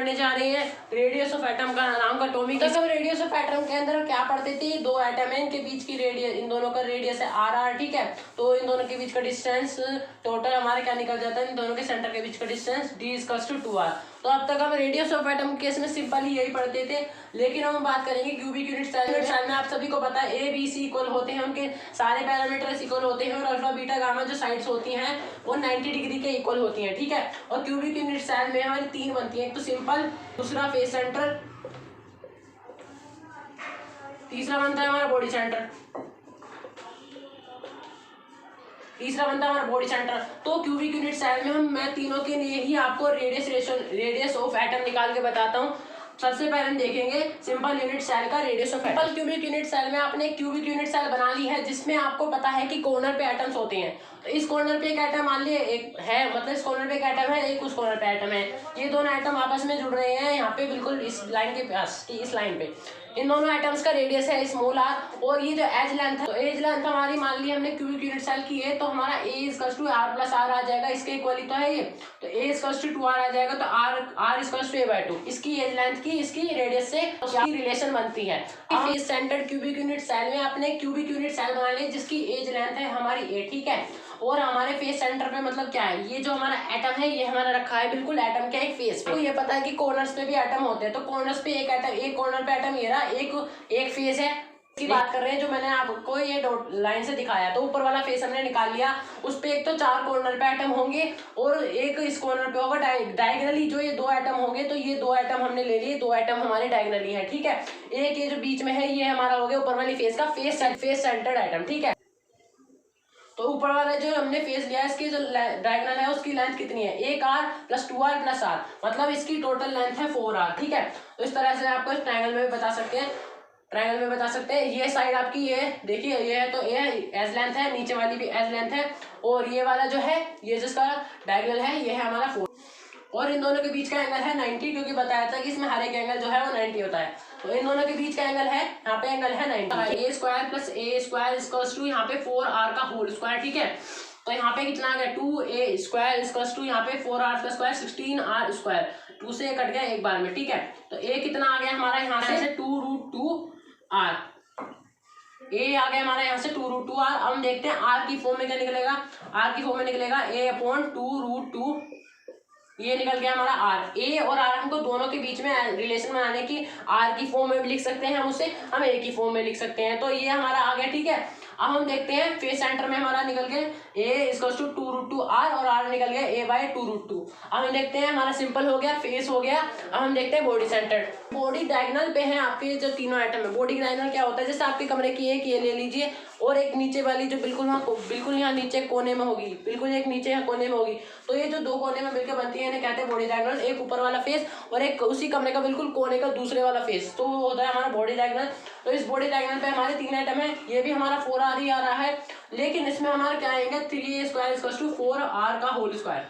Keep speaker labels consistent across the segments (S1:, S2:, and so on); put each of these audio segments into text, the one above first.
S1: पढ़ने जा रहे हैं रेडियस ऑफ एटम का नाम का टॉपिक। तो सब रेडियस ऑफ एटम के अंदर क्या पढ़ते थे, दो एटम है, इनके बीच की रेडियस, इन दोनों का रेडियस है आर, ठीक है। तो इन दोनों के बीच का डिस्टेंस टोटल हमारे क्या निकल जाता है, इन दोनों के सेंटर के बीच का डिस्टेंस d = 2r। तो अब तक हम रेडियस ऑफ एटम केस में सिंपली यही पढ़ते थे, लेकिन हम बात करेंगे क्यूबिक यूनिट सेल में। आप सभी को पता है ए बी सी इक्वल होते हैं, उनके सारे पैरामीटर्स इक्वल होते हैं, और अल्फा बीटा गामा जो साइड्स होती हैं वो 90 डिग्री के इक्वल होती हैं, ठीक है। और क्यूबिक यूनिट सेल में हमारी 3 बनती हैं, एक तो सिंपल, दूसरा फेस सेंटर, तीसरा बनता है हमारा बॉडी सेंटर, तीसरा बनता है हमारा बॉडी सेंटर। तो क्यूबिक यूनिट सेल में मैं तीनों के लिए ही आपको रेडियस ऑफ एटम निकाल के बताता हूँ। सबसे पहले हम देखेंगे सिंपल यूनिट सेल का radius of atom. Cubic unit cell में आपने क्यूबिक यूनिट सेल बना ली है, जिसमें आपको पता है कि कॉर्नर पे एटम्स होते हैं। तो इस कॉर्नर पे एक एटम मान लिए एक है, मतलब इस कॉर्नर पे एक एटम है, एक उस कॉर्नर पे एटम है, ये दोनों एटम आपस में जुड़ रहे हैं यहाँ पे बिल्कुल इस लाइन के पास, इस लाइन पे। इन दोनों एटम्स का रेडियस है स्मॉल r, और ये जो एज लेंथ है, तो एज लेंथ हमारी मान ली हमने क्यूबिक यूनिट सेल की है, तो हमारा a = r+r आ जाएगा, इसके इक्वली तो है ये, तो a = 2r आ जाएगा, तो r = a/2 इसकी एज लेंथ की इसकी रेडियस से रिलेशन बनती है। Face centered cubic unit cell में आपने क्यूबिक यूनिट सेल बना लिया जिसकी एज लेंथ है हमारी a, ठीक है। और हमारे फेस सेंटर पे मतलब क्या है, ये जो हमारा एटम है ये हमारा रखा है बिल्कुल एटम के एक फेस पे। तो ये पता है कि कॉर्नर्स पे भी एटम होते हैं, तो कॉर्नर्स पे एक एटम, एक कॉर्नर पे एटम ये रहा, एक फेस है की बात कर रहे हैं जो मैंने आपको ये डॉट लाइन से दिखाया। तो ऊपर वाला फेस हमने निकाल लिया, उस पे एक तो 4 कॉर्नर पे एटम होंगे और एक इस कॉर्नर पे होगा डायगोनली जो ये 2 एटम होंगे, तो ये 2 एटम हमने ले लिए, 2 एटम हमारे डायगोनली है, ठीक है। एक ये जो बीच में है ये हमारा हो गया ऊपर वाली फेस का फेस सेंटर्ड एटम, ठीक है। तो ऊपर वाला जो हमने फेस लिया इसकी जो डायगोनल है उसकी लेंथ कितनी है, 1r + 2r + r, मतलब इसकी टोटल लेंथ है 4r, ठीक है। तो इस तरह से आपको इस ट्रायंगल में भी बता सकते हैं, ट्रायंगल में बता सकते हैं। ये साइड आपकी ये देखिए ये है, तो ये एज लेंथ है, नीचे वाली भी एज लेंथ है, और ये वाला जो है ये जिसका डायगोनल है ये है हमारा 4, और इन दोनों के बीच का एंगल है 90, क्योंकि बताया था कि इसमें हर एक एंगल जो है वो 90 होता है। तो इन दोनों के बीच का एंगल है, यहाँ पे एंगल है 90। a² + a² = यहाँ पे 4r का होल स्क्वायर, ठीक है। तो यहाँ पे कितना आ गया 2a² = यहाँ पे 4r² 16r², 2 से कट गया एक बार में, ठीक है। तो a कितना आ गया हमारा यहाँ से 2√2r, a आ गया हमारा यहाँ से 2√2r। अब हम देखते हैं r की फॉर्म में क्या निकलेगा, r की फॉर्म में निकलेगा a/2√2, ये निकल गया हमारा r। a और r हमको दोनों के बीच में रिलेशन बनाने की r की फॉर्म में भी लिख सकते हैं हम उसे, हम a की फॉर्म में लिख सकते हैं, तो ये हमारा आ गया, ठीक है। अब हम देखते हैं फेस सेंटर में हमारा निकल गया a = 2√2r और r निकल गया a/2√2। अब हम देखते हैं हमारा सिंपल हो गया, फेस हो गया। अब हम देखते हैं बॉडी सेंटर। बॉडी डायगोनल पे है आपके जो तीनों आइटम है। बॉडी डायगोनल क्या होता है, जैसे आपके कमरे की एक ये ले लीजिए और एक नीचे वाली जो बिल्कुल यहाँ नीचे कोने में होगी, बिल्कुल एक नीचे कोने में होगी, तो ये जो 2 कोने में मिलकर बनती है इन्हें कहते हैं बॉडी डायगोनल। एक ऊपर वाला फेस और एक उसी कमरे का बिल्कुल कोने का दूसरे वाला फेस, तो वो होता है हमारा बॉडी डायगोनल। तो इस बॉडी डायगोनल पे हमारे 3 आइटम है, ये भी हमारा 4r ही आ रहा है, लेकिन इसमें हमारा क्या आएगा 3a² = 4r का होल स्क्वायर।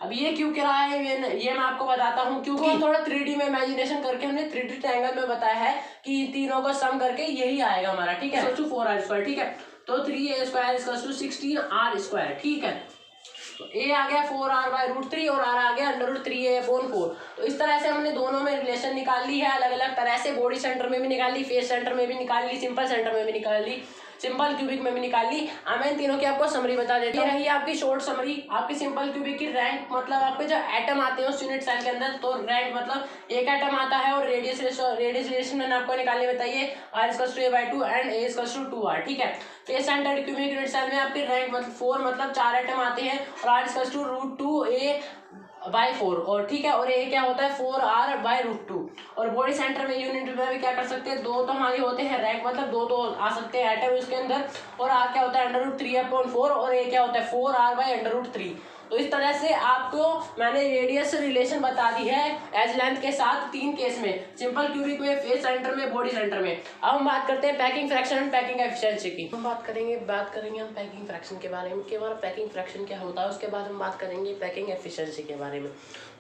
S1: अब ये क्यों कह रहा है ये मैं आपको बताता हूँ, क्योंकि थोड़ा 3D में इमेजिनेशन करके हमने 3D ट्रायंगल में बताया है कि तीनों को सम करके यही आएगा हमारा, ठीक है, 4r², ठीक है। तो 3a² = 16r², ठीक है। तो a आ गया 4r/√3 और r आ गया √3a/4। तो इस तरह से हमने दोनों में रिलेशन निकाल ली है, अलग अलग तरह से बॉडी सेंटर में भी निकाल ली, फेस सेंटर में भी निकाल ली, सिंपल सेंटर में भी निकाल ली, सिंपल क्यूबिक में भी निकाल ली। अब मैं तीनों की आपको समरी बता देता हूँ। ये रही आपकी शॉर्ट समरी। आपकी सिंपल क्यूबिक की रैंक मतलब आपके जो एटम आते हैं उस यूनिट सेल के अंदर, तो रैंक मतलब एक एटम आता है और रेडियस रिलेशन मैंने आपको निकालने बताइए, r = a/2 and a = 2r, ठीक है। Face centered cubic unit cell में आपकी रैंक मतलब 4 मतलब 4 एटम आते हैं और r = √2a/4, और ठीक है, और a क्या होता है 4r/√2। और बॉडी सेंटर में यूनिट में भी क्या कर सकते हैं, 2 तो हमारे होते हैं रैंक मतलब 2 तो आ सकते हैं एटम उसके अंदर, और r क्या होता है √3/4 और a क्या होता है 4r/√3। तो इस तरह से आपको मैंने रेडियस रिलेशन बता दी है एज लेंथ के साथ 3 केस में, सिंपल क्यूबिक में, फेस सेंटर में, बॉडी सेंटर में। अब हम बात करते हैं packing fraction and packing efficiency की। हम बात करेंगे हम पैकिंग फ्रैक्शन के बारे में, कि हमारा पैकिंग फ्रैक्शन क्या होता है, उसके बाद हम बात करेंगे पैकिंग एफिशिएंसी के बारे में।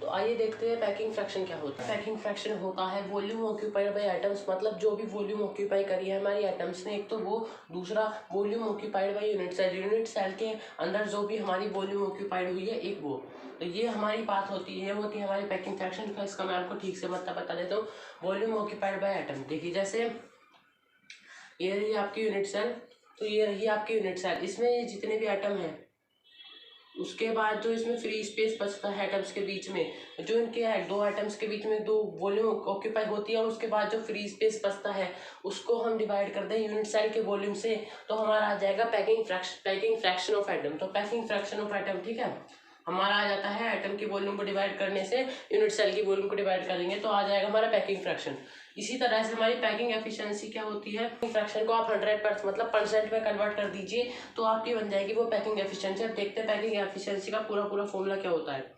S1: तो आइए देखते हैं पैकिंग फ्रैक्शन क्या होता है। पैकिंग फ्रैक्शन होता है वॉल्यूम ऑक्यूपाइड बाय आइटम्स, मतलब जो भी वॉल्यूम ऑक्यूपाई करी है हमारी आइटम्स ने, एक तो वो, दूसरा volume occupied by unit cell, unit cell के अंदर जो भी हमारी वॉल्यूम ऑक्यूपाइड हुई है एक वो। तो ये हमारी बात होती है, वो होती है हमारी पैकिंग फ्रैक्शन का। इसका मैं आपको ठीक से बता देता हूँ। वॉल्यूम ऑक्यूपाइड बाय एटम, देखिए जैसे ये रही आपकी यूनिट सेल, तो ये रही आपकी यूनिट सेल, इसमें जितने भी एटम हैं उसके बाद जो इसमें फ्री स्पेस बचता है एटम्स के बीच में, जो इनके है दो एटम्स के बीच में दो वॉल्यूम ऑक्यूपाई होती है, और उसके बाद जो फ्री स्पेस बचता है उसको हम डिवाइड कर दें यूनिट सेल के वॉल्यूम से, तो हमारा आ जाएगा पैकिंग फ्रैक्शन ऑफ एटम। तो पैकिंग फ्रैक्शन ऑफ एटम, ठीक है, हमारा आ जाता है एटम की वॉल्यूम को डिवाइड करने से यूनिट सेल की वॉल्यूम को डिवाइड कर देंगे तो आ जाएगा हमारा पैकिंग फ्रैक्शन। इसी तरह से हमारी पैकिंग एफिशिएंसी क्या होती है, फ्रैक्शन को आप 100% मतलब परसेंट में कन्वर्ट कर दीजिए तो आपकी बन जाएगी वो पैकिंग एफिशिएंसी। अब देखते हैं पैकिंग एफिशिएंसी का पूरा फॉर्मूला क्या होता है।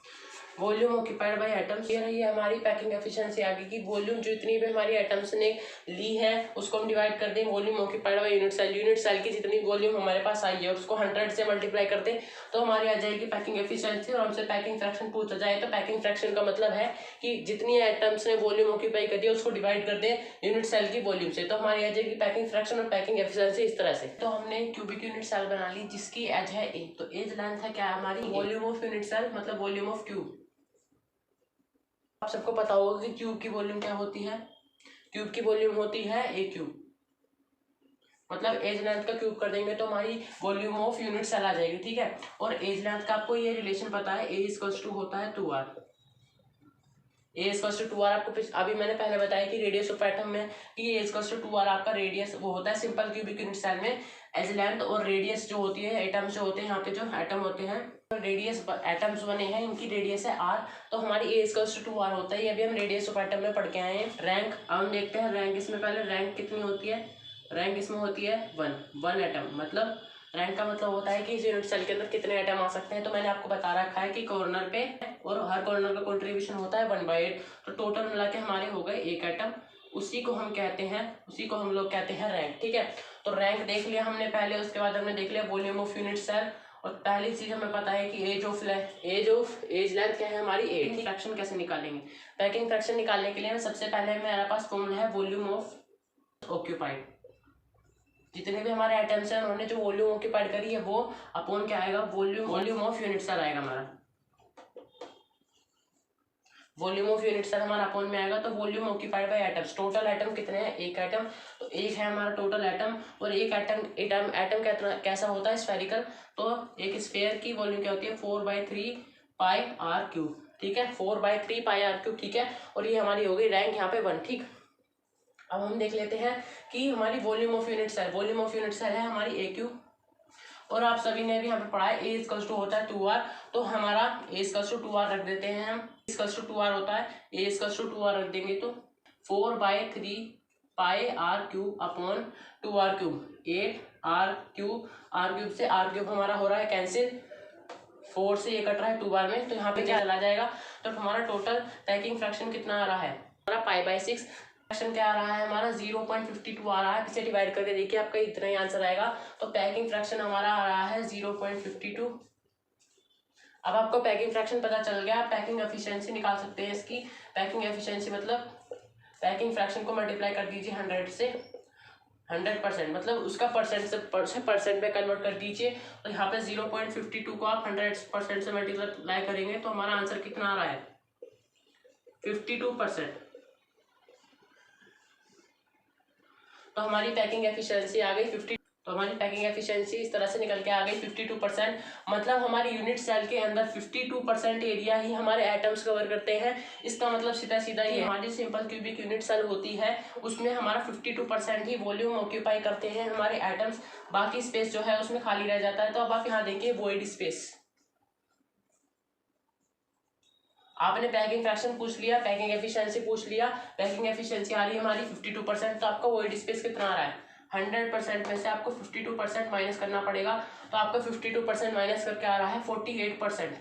S1: वॉल्यूम ऑक्यूपाइड बाय एटम्स, ये रही है हमारी पैकिंग एफिशिएंसी आगे की। वॉल्यूम जो इतनी भी हमारी एटम्स ने ली है उसको हम डिवाइड कर दें volume occupied by unit cell. Unit cell की जितनी वॉल्यूम हमारे पास आई है उसको 100 से मल्टीप्लाई कर दें तो हमारी आ जाएगी पैकिंग एफिशिएंसी। और हमसे पैकिंग फ्रैक्शन पूछा जाए तो पैकिंग फ्रैक्शन का मतलब है कि जितनी एटम्स ने वॉल्यूम ऑक्यूपाई करी है उसको डिवाइड कर दें यूनिट सेल की वॉल्यूम से, तो हमारी आ जाएगी पैकिंग फ्रैक्शन और पैकिंग एफिशिएंसी इस तरह से। तो हमने क्यूबिक यूनिट सेल बना ली जिसकी एज है ए, तो एज लेंथ है क्या हमारी, वॉल्यूम ऑफ यूनिट सेल मतलब वॉल्यूम ऑफ क्यूब। आप सबको पता होगा कि क्यूब की वॉल्यूम क्या होती है, क्यूब की वॉल्यूम होती है ए क्यूब, मतलब एज लेंथ का क्यूब कर देंगे तो हमारी वॉल्यूम ऑफ यूनिट सेल आ जाएगी, ठीक है। और एज लेंथ का आपको ये रिलेशन पता है, ए इक्वल्स टू होता है 2r। A equals to 2r आपको अभी मैंने पहले बताया कि रेडियस ऑफ एटम में कि ए इक्वल्स टू 2r आपका रेडियस वो होता है सिंपल क्यूबिक यूनिट सेल में। एज लेंथ और रेडियस जो होती है एटम्स जो होते हैं, यहाँ पे जो एटम होते हैं रेडियस एटम्स बने हैं इनकी रेडियस है r, तो हमारी ए इक्वल्स टू 2r होता है। ये अभी हम रेडियस ऑफ एटम में पढ़ के आए हैं। रैंक हम देखते हैं, रैंक इसमें पहले रैंक कितनी होती है, रैंक इसमें होती है 1 एटम, मतलब रैंक का मतलब होता है कि इस यूनिट सेल के अंदर कितने एटम आ सकते हैं। तो मैंने आपको बता रखा है कि कॉर्नर पे और हर कॉर्नर का कंट्रीब्यूशन होता है 1/8, तो टोटल मिला के हमारे हो गए 1 एटम, उसी को हम कहते हैं, उसी को हम लोग कहते हैं रैंक, ठीक है। तो रैंक देख लिया हमने पहले, उसके बाद हमने देख लिया वॉल्यूम ऑफ यूनिट सेल, और पहली चीज हमें पता है कि एज लेंथ क्या है हमारी 8। फ्रैक्शन कैसे निकालेंगे, पैकिंग फ्रैक्शन निकालने के लिए सबसे पहले मेरे पास फॉर्मूला है वॉल्यूम ऑफ ऑक्यूपाइड। जितने भी हमारे आइटम्स हैं उन्होंने जो वॉल्यूम ऑक्यूपाइड करी है वो अपॉन क्या आएगा, वॉल्यूम ऑफ यूनिट सेल आएगा हमारा, वॉल्यूम ऑफ यूनिट सेल हमारा अपॉन में आएगा। तो volume occupied by atoms, total atom कितने हैं, एक एटम, तो एक है हमारा टोटल एटम। और एक एटम कैसा होता है, स्फेरिकल, तो एक स्फेयर की वॉल्यूम क्या होती है 4/3 पाई आर क्यूब, ठीक है, 4/3 पाई आर क्यूब, ठीक है। और ये हमारी हो गई रैंक यहाँ पे 1, ठीक। अब हम देख लेते हैं कि हमारी वॉल्यूम ऑफ यूनिट सेल है हमारी ए क्यूब, और आप सभी ने भी यहाँ पे पढ़ा है ए इक्वल्स टू होता है 2r, तो हमारा ए इक्वल्स टू 2r रख देते हैं हम, इक्वल्स टू 2r होता है, ए इक्वल्स टू 2r रख देंगे तो 4/3 pi r cube upon 2r cube, 8r cube से r क्यूब हमारा हो रहा है कैंसिल, 4 से ये कट रहा है 2 बार में, तो यहाँ पे क्या चला जाएगा, तो हमारा टोटल पैकिंग फ्रैक्शन कितना आ रहा है, हमारा π/6 फ्रैक्शन क्या आ रहा है हमारा 0.52 आ रहा है। इसे डिवाइड करके देखिए आपका इतना ही आंसर आएगा। तो पैकिंग फ्रैक्शन हमारा आ रहा है 0.52। अब आपको पैकिंग फ्रैक्शन पता चल गया, आप पैकिंग एफिशिएंसी निकाल सकते हैं इसकी। पैकिंग एफिशिएंसी मतलब पैकिंग फ्रैक्शन को मल्टीप्लाई कर दीजिए 100 से, 100% मतलब उसका परसेंट में कन्वर्ट कर दीजिए। तो यहाँ पे 0.52 को आप 100% से मल्टीप्लाई करेंगे तो हमारा आंसर कितना आ रहा है 52%। तो हमारी पैकिंग एफिशिएंसी आ गई 50। तो हमारी पैकिंग एफिशिएंसी इस तरह से निकल के आ गई 52%, मतलब हमारी यूनिट सेल के अंदर 52% एरिया ही हमारे एटम्स कवर करते हैं। इसका मतलब सीधा सीधा ये हमारी सिंपल क्यूबिक यूनिट सेल होती है उसमें हमारा 52% ही वॉल्यूम ऑक्यूपाई करते हैं हमारे एटम्स, बाकी स्पेस जो है उसमें खाली रह जाता है। तो अब आप यहाँ देखिए वॉइड स्पेस, आपने पैकिंग फ्रैक्शन पूछ लिया, पैकिंग एफिशिएंसी पूछ लिया, पैकिंग एफिशिएंसी आ रही है हमारी 52%, तो आपका वॉइड स्पेस कितना आ रहा है 100% में से आपको 52% माइनस करना पड़ेगा। तो आपका 52% माइनस करके आ रहा है 48%।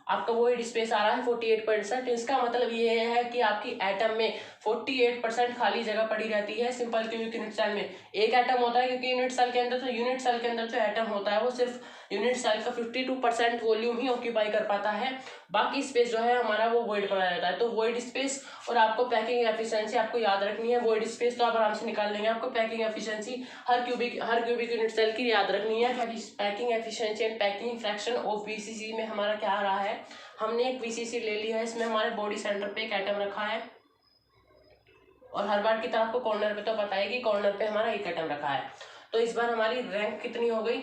S1: आपका वॉइड स्पेस आ रहा है 48%। इसका मतलब ये है कि आपकी एटम में 48% खाली जगह पड़ी रहती है सिंपल क्यूबिक यूनिट सेल में। एक एटम होता है क्योंकि यूनिट सेल के अंदर जो एटम होता है वो सिर्फ यूनिट सेल का 52% वॉल्यूम ही ऑक्यूपाई कर पाता है, बाकी स्पेस जो है हमारा वो वॉइड पड़ा रहता है। तो वॉइड स्पेस और आपको पैकिंग एफिशिएंसी आपको याद रखनी है। वॉइड स्पेस तो आप आराम से निकाल लेंगे, आपको पैकिंग एफिशिएंसी हर क्यूबिक यूनिट सेल की याद रखनी है। Packing efficiency and packing fraction of BCC में हमारा क्या आ रहा है, हमने एक बीसीसी ले लिया है, इसमें हमारे बॉडी सेंटर पे एक एटम रखा है और हर बार की तरह आपको कॉर्नर पे तो पता है कि कॉर्नर पे हमारा एक एटम रखा है। तो इस बार हमारी रैंक कितनी हो गई,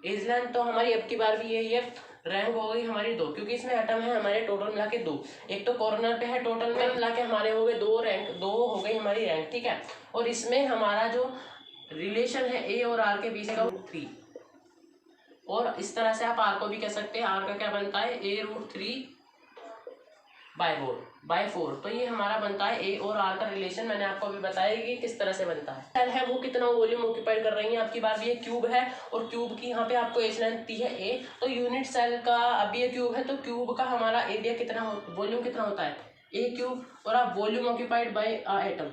S1: एज लेंथ तो हमारी अब की बार भी यही है, रैंक हो गई हमारी 2, क्योंकि इसमें एटम है हमारे टोटल मिला के 2, एक तो कॉर्नर पे है, टोटल में मिला के हमारे हो गए 2 रैंक, 2 हो गई हमारी रैंक, ठीक है। और इसमें हमारा जो रिलेशन है ए और आर के बीच का 3, और इस तरह से आप आर को भी कह सकते हैं, आर का क्या बनता है a√3/4। तो ये हमारा बनता है ए और आर का रिलेशन। मैंने आपको अभी बताया कि किस तरह से बनता है। सेल है वो कितना वॉल्यूम ऑक्यूपाई कर रही है, आपकी बार भी ये क्यूब है और क्यूब की यहाँ पे आपको एज लेंथ दी है ए, तो यूनिट सेल का अभी ये क्यूब है तो क्यूब का हमारा एरिया कितना वॉल्यूम कितना होता है ए क्यूब, और आप वॉल्यूम ऑक्यूपाइड बाय एटम,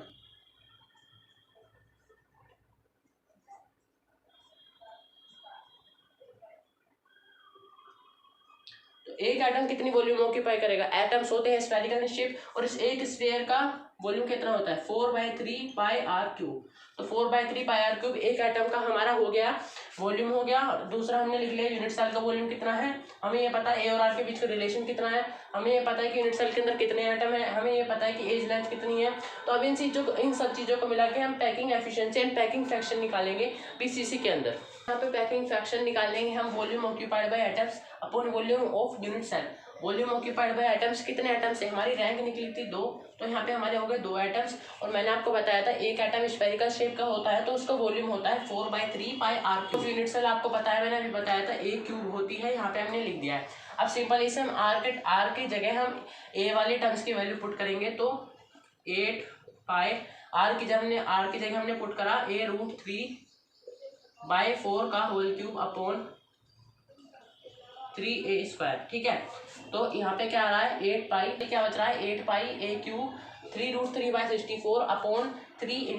S1: एक एटम कितनी वॉल्यूम ऑक्यूपाई करेगा, एटम्स होते हैं स्फेरिकल शेप, और इस एक स्फीयर का वॉल्यूम कितना होता है 4/3πr³। तो 4/3πr³ एक एटम का हमारा हो गया वॉल्यूम हो गया। दूसरा हमने लिख लिया यूनिट सेल का वॉल्यूम कितना है, हमें ये पता है ए और आर के बीच का रिलेशन कितना है, हमें ये पता है कि यूनिट सेल के अंदर कितने एटम है, हमें ये पता है कि एज लेंथ कितनी है। तो अब इन सब चीज़ों को मिला के हम packing efficiency and packing fraction निकालेंगे बीसीसी के अंदर। यहाँ पे पैकिंग फ्रैक्शन निकालेंगे हम volume occupied by atoms upon volume of unit cell. Volume occupied by atoms कितने एटम्स से, हमारी रैंक निकली थी 2, तो यहाँ पे हमारे हो गए 2 एटम्स। और मैंने आपको बताया था एक एटम स्फेरिकल शेप का होता है तो उसका वॉल्यूम होता है 4/3πr³। यूनिट सेल आपको पता है, मैंने अभी बताया था ए क्यूब होती है, यहाँ पे हमने लिख दिया है। अब सिंपल इसे हम आर की जगह हम ए वाली टर्म्स की वैल्यू पुट करेंगे, तो 8π आर की जगह हमने पुट करा a√3/4 का होल क्यूब अपॉन 3a², ठीक है। तो यहाँ पे क्या आ रहा है 8π, क्या बच रहा है 8πa³, 3√3/64 अपॉन 3 ×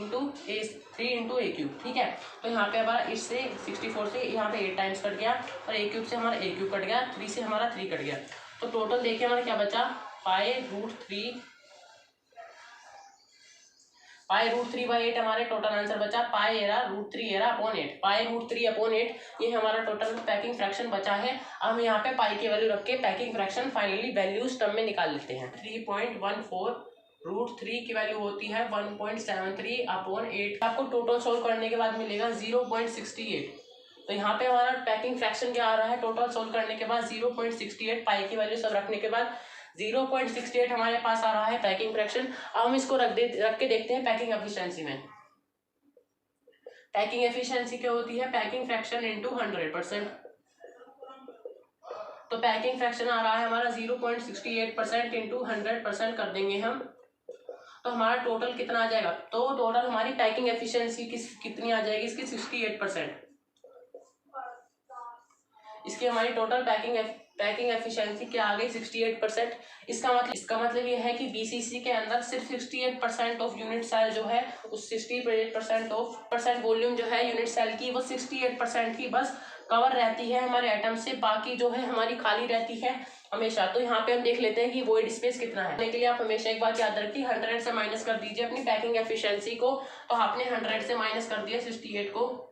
S1: a³, ठीक है। तो यहाँ पे हमारा इससे 64 से यहाँ पे 8 टाइम्स कट गया और a³ से हमारा a³ कट गया, 3 से हमारा 3 कट गया। तो टोटल देखिए हमारा क्या बचा π√3/8 हमारे टोटल आंसर बचा, π√3 π√3/8 ये हमारा टोटल पैकिंग फ्रैक्शन बचा है। अब हम यहाँ पे पाई की वैल्यू रख के packing fraction finally values term में निकाल लेते हैं। 3.14 √3 की वैल्यू होती है 1.73/8। आपको टोटल सोल्व करने के बाद मिलेगा 0.68। तो यहाँ पे हमारा पैकिंग फ्रैक्शन क्या आ रहा है, टोटल सोल्व करने के बाद 0.68, पाई की वैल्यू सब रखने के बाद 0.68 हमारे पास आ रहा है पैकिंग फ्रैक्शन। अब हम इसको रख के देखते हैं पैकिंग एफिशिएंसी में। पैकिंग एफिशिएंसी क्या होती है, पैकिंग फ्रैक्शन इंटू 100%। तो पैकिंग फ्रैक्शन आ रहा है हमारा 0.68% इंटू 100% कर देंगे हम, तो हमारा टोटल कितना आ जाएगा, तो टोटल हमारी पैकिंग एफिशिएंसी कितनी आ जाएगी इसकी 68%। इसकी हमारी टोटल पैकिंग एफिशिएंसी क्या आ गई 68%। इसका मतलब ये है कि बीसीसी के अंदर सिर्फ 68% ऑफ यूनिट सेल जो है उस 68% वॉल्यूम जो है यूनिट सेल की वो 68% की बस कवर रहती है हमारे एटम से, बाकी जो है हमारी खाली रहती है हमेशा। तो यहाँ पे हम देख लेते हैं कि वॉइड स्पेस कितना है। के लिए आप हमेशा एक बात याद रखिए, 100 से माइनस कर दीजिए अपनी पैकिंग एफिशिएंसी को। तो आपने 100 से माइनस कर दिया 68 को,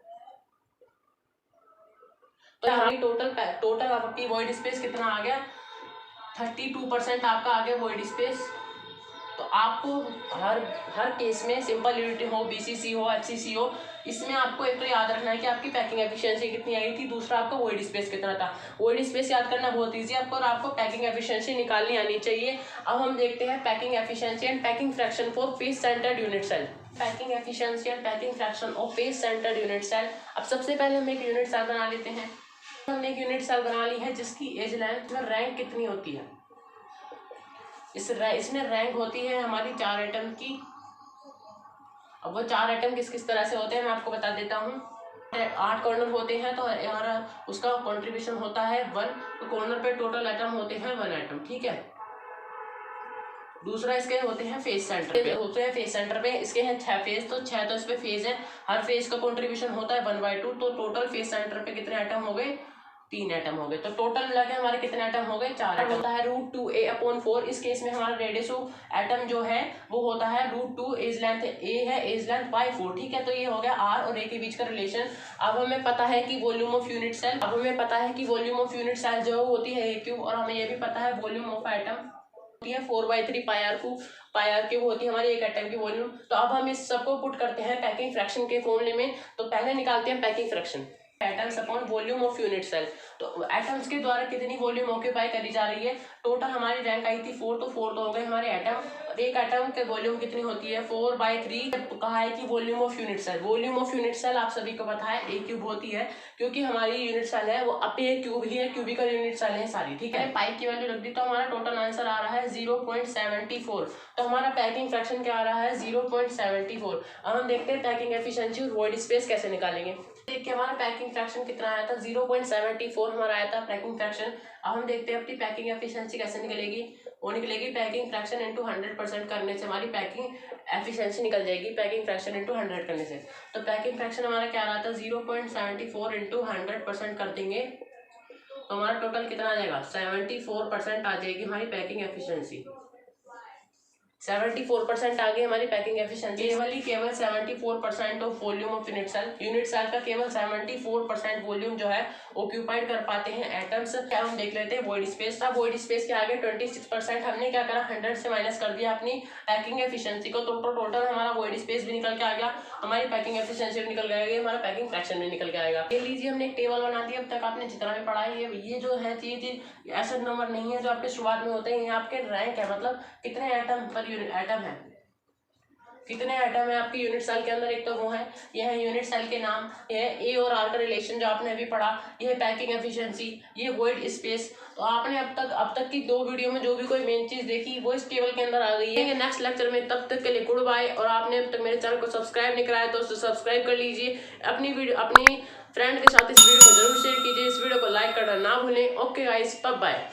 S1: तो यहाँ टोटल आपकी वॉइड स्पेस कितना आ गया 32% आपका आ गया वॉइड स्पेस। तो आपको हर केस में सिंपल यूनिट हो, बीसीसी हो, एचसीसी हो, इसमें आपको एक तो याद रखना है कि आपकी पैकिंग एफिशिएंसी कितनी आई थी, दूसरा आपका वॉइड स्पेस कितना था। वॉइड स्पेस याद करना बहुत ईजी आपको, और आपको पैकिंग एफिशिएंसी निकालनी आनी चाहिए। अब हम देखते हैं packing efficiency and packing fraction for face centered unit cell. Packing efficiency and packing fraction of face centered unit cell. अब सबसे पहले हम एक यूनिट सेल बना लेते हैं। हमने एक यूनिट सेल बना ली है जिसकी एज लेंथ में रैंक कितनी होती है, इसमें रैंक होती है हमारी 4 एटम की। अब वो 4 एटम किस किस तरह से होते हैं मैं आपको बता देता हूँ। 8 कॉर्नर होते हैं तो हमारा उसका कंट्रीब्यूशन होता है 1, तो कॉर्नर पे टोटल एटम होते हैं 1 एटम, ठीक है। दूसरा इसके होते हैं फेस सेंटर पे, फेस सेंटर पे इसके हैं 6 फेस, तो 6 तो इस पे फेस है, हर फेस का कंट्रीब्यूशन होता है 1/2। तो टोटल फेस सेंटर पे कितने एटम हो गए 3 एटम हो गए। तो टोटल मिला के हमारे कितने एटम हो गए? 4 एटम। होता है √2a/4। इस केस में हमारा रेडियस ऑफ एटम जो है वो होता है √2, एज लेंथ a है, एज लेंथ बाय 4, ठीक है। तो ये हो गया r और a के बीच का रिलेशन। अब हमें पता है कि वॉल्यूम ऑफ यूनिट सेल, जो होती है a क्यूब, और हमें ये भी पता है वॉल्यूम ऑफ एटम होती है 4/3 πr³ होती है हमारी एक एटम की वॉल्यूम। तो अब हम इस सबको पुट करते हैं पैकिंग फ्रैक्शन के फॉर्मूले में। तो पहले निकालते हैं packing fraction, atoms upon volume of unit cell. तो एटम्स के द्वारा कितनी वॉल्यूम ऑक्यूपाई करी जा रही है? टोटल हमारी रैंक आई थी 4, तो 4 तो हो गए हमारे एटम। एक एटम के वॉल्यूम कितनी होती है? 4/3। कहा है कि वॉल्यूम ऑफ यूनिट सेल, आप सभी को पता है a³ होती है, क्योंकि हमारी यूनिट सेल है वो अब a³ ही है, क्यूबिकल यूनिट सेल है सारी, ठीक है। पाई की वैल्यू रख दी, तो हमारा टोटल आंसर आ रहा है 0.74। तो हमारा पैकिंग फ्रैक्शन क्या आ रहा है? 0.74। अब हम देखते हैं पैकिंग एफिशिएंसी और वॉइड स्पेस कैसे निकालेंगे। देखिए हमारा पैकिंग फ्रैक्शन कितना आया था? 0.74 हमारा आया था पैकिंग फ्रैक्शन। अब हम देखते हैं अपनी पैकिंग एफिशिएंसी कैसे निकलेगी। वो निकलेगी पैकिंग फ्रैक्शन इंटू 100% करने से हमारी पैकिंग एफिशिएंसी निकल जाएगी, पैकिंग फ्रैक्शन इंटू 100 करने से। तो पैकिंग फ्रैक्शन हमारा क्या रहा था? 0.74 इंटू 100% कर देंगे तो हमारा टोटल कितना आ जाएगा? 74% आ जाएगी हमारी पैकिंग एफिशिएंसी। 74% आ गई हमारी पैकिंग एफिशिएंसी। केवल 74% of volume of unit cell का केवल 74% वॉल्यूम जो है ऑक्यूपाइड कर पाते हैं एटम्स। क्या हम देख लेते हैं वॉइड स्पेस। अब वॉइड स्पेस के आगे 26% हमने क्या करा? 100 से माइनस कर दिया अपनी पैकिंग एफिशिएंसी को। तो टोटल हमारा वॉइड स्पेस भी निकल के आ गया, हमारी पैकिंग एफिशिएंसी भी निकल के हमारा पैकिंग फ्रैक्शन भी निकल के आएगा। ये लीजिए हमने एक टेबल बना दी। अब तक आपने जितना भी पढ़ा है ये जो है चीज ऐसा नंबर नहीं है जो आपके शुरुआत में होते हैं, ये आपके रैंक है, मतलब कितने एटम पर एटम है, कितने एटम है आपकी यूनिट सेल के अंदर। एक तो वो है, ये है यूनिट सेल के नाम, ये है ए और आर का रिलेशन जो आपने अभी पढ़ा, ये है पैकिंग एफिशिएंसी, ये वॉइड स्पेस। तो आपने अब तक की 2 वीडियो में जो भी कोई मेन चीज देखी वो इस टेबल के अंदर आ गई है। नेक्स्ट लेक्चर में, तब तक के लिए गुड बाय। और आपने अब तक मेरे चैनल को सब्सक्राइब नहीं कराया तो सब्सक्राइब कर लीजिए। अपनी फ्रेंड के साथ इस वीडियो को जरूर शेयर कीजिए, इस वीडियो को लाइक करना ना भूलें। Okay guys, bye bye.